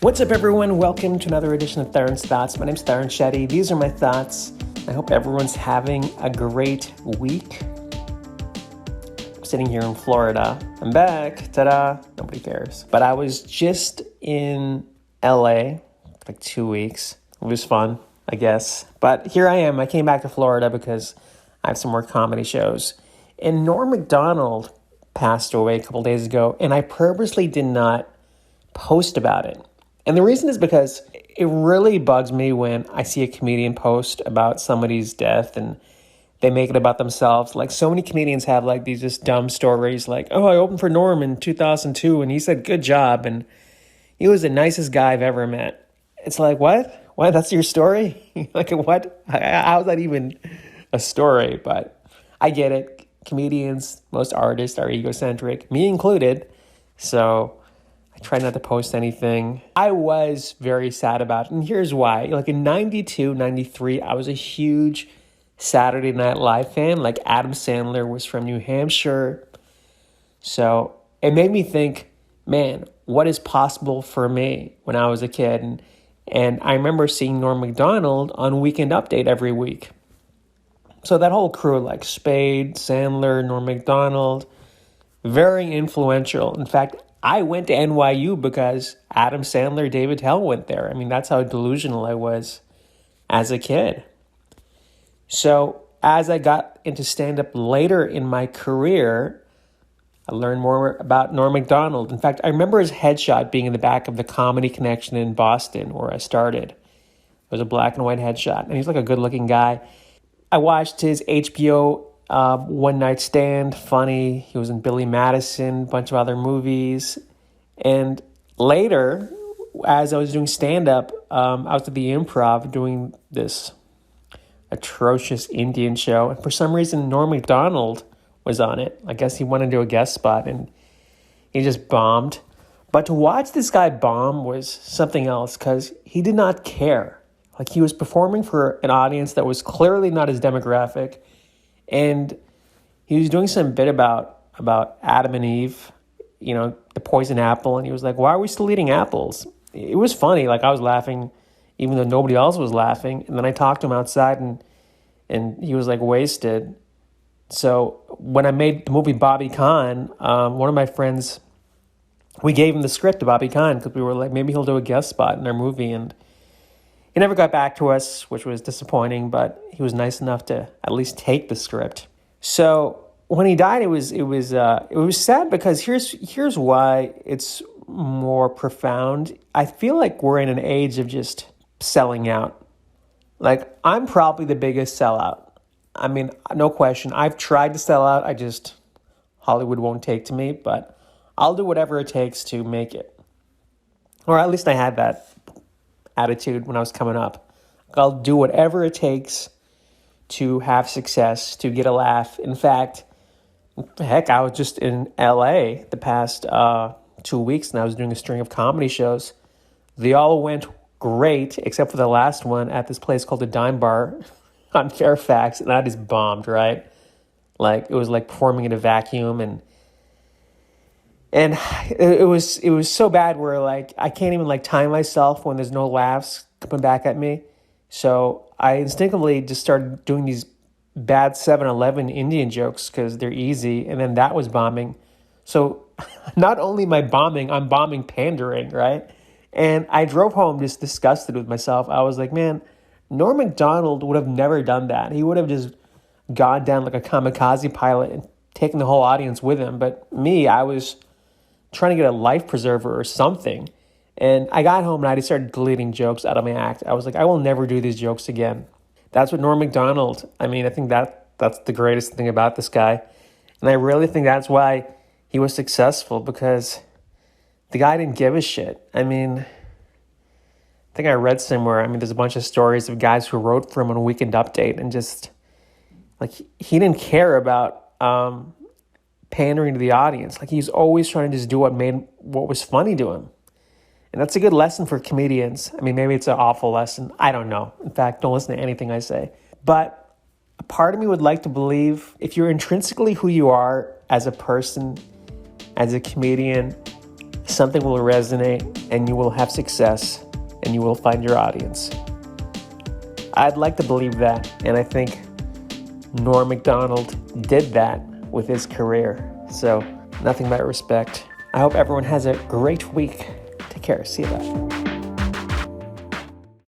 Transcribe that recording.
What's up, everyone? Welcome to another edition of Tarun's Thoughts. My name's Tarun Shetty. These are my thoughts. I hope everyone's having a great week. I'm sitting here in Florida. I'm back. Ta-da! Nobody cares. But I was just in LA like 2 weeks. It was fun, I guess. But here I am. I came back to Florida because I have some more comedy shows. And Norm Macdonald passed away a couple days ago, and I purposely did not post about it. And the reason is because it really bugs me when I see a comedian post about somebody's death and they make it about themselves. Like, so many comedians have like these just dumb stories like, oh, I opened for Norm in 2002 and he said, good job. And he was the nicest guy I've ever met. It's like, what? What? That's your story? Like, what? How is that even a story? But I get it. Comedians, most artists are egocentric, me included. So I try not to post anything. I was very sad about it, and here's why. Like in 92, 93, I was a huge Saturday Night Live fan. Like Adam Sandler was from New Hampshire. So it made me think, man, what is possible for me when I was a kid? And I remember seeing Norm Macdonald on Weekend Update every week. So that whole crew, like Spade, Sandler, Norm Macdonald, very influential. In fact, I went to NYU because Adam Sandler, David Tell went there. I mean, that's how delusional I was as a kid. So as I got into stand-up later in my career, I learned more about Norm Macdonald. In fact, I remember his headshot being in the back of the Comedy Connection in Boston, where I started. It was a black and white headshot, and he's like a good-looking guy. I watched his HBO One Night Stand, funny. He was in Billy Madison, a bunch of other movies. And later, as I was doing stand-up, I was at the Improv doing this atrocious Indian show. And for some reason, Norm Macdonald was on it. I guess he went into a guest spot and he just bombed. But to watch this guy bomb was something else because he did not care. Like, he was performing for an audience that was clearly not his demographic. And he was doing some bit about Adam and Eve, you know, the poison apple. And he was like, why are we still eating apples? It was funny. Like, I was laughing even though nobody else was laughing. And then I talked to him outside and he was like wasted. So when I made the movie Bobby Khan, one of my friends, we gave him the script to Bobby Khan because we were like, maybe he'll do a guest spot in our movie. And he never got back to us, which was disappointing, but he was nice enough to at least take the script. So when he died, it was sad because here's why it's more profound. I feel like we're in an age of just selling out. Like, I'm probably the biggest sellout. I mean, no question. I've tried to sell out. Hollywood won't take to me, but I'll do whatever it takes to make it. Or at least I had that attitude when I was coming up. I'll do whatever it takes to have success, to get a laugh. In fact, heck, I was just in LA the past 2 weeks and I was doing a string of comedy shows. They all went great, except for the last one at this place called the Dime Bar on Fairfax, and I just bombed, right? Like, it was like performing in a vacuum, and it was so bad where, like, I can't even, like, time myself when there's no laughs coming back at me. So I instinctively just started doing these bad 7-Eleven Indian jokes because they're easy, and then that was bombing. So not only am I bombing, I'm bombing pandering, right? And I drove home just disgusted with myself. I was like, man, Norm Macdonald would have never done that. He would have just gone down like a kamikaze pilot and taken the whole audience with him. But me, I was trying to get a life preserver or something. And I got home and I just started deleting jokes out of my act. I was like, I will never do these jokes again. That's what Norm Macdonald, I mean, I think that's the greatest thing about this guy. And I really think that's why he was successful, because the guy didn't give a shit. I mean, I think I read somewhere, there's a bunch of stories of guys who wrote for him on a Weekend Update and just, like, he didn't care about pandering to the audience. Like, he's always trying to just do what was funny to him. And that's a good lesson for comedians. I mean, maybe it's an awful lesson. I don't know. In fact, don't listen to anything I say. But a part of me would like to believe if you're intrinsically who you are as a person, as a comedian, something will resonate and you will have success and you will find your audience. I'd like to believe that, and I think Norm Macdonald did that with his career. So nothing but respect. I hope everyone has a great week. Take care. See you later.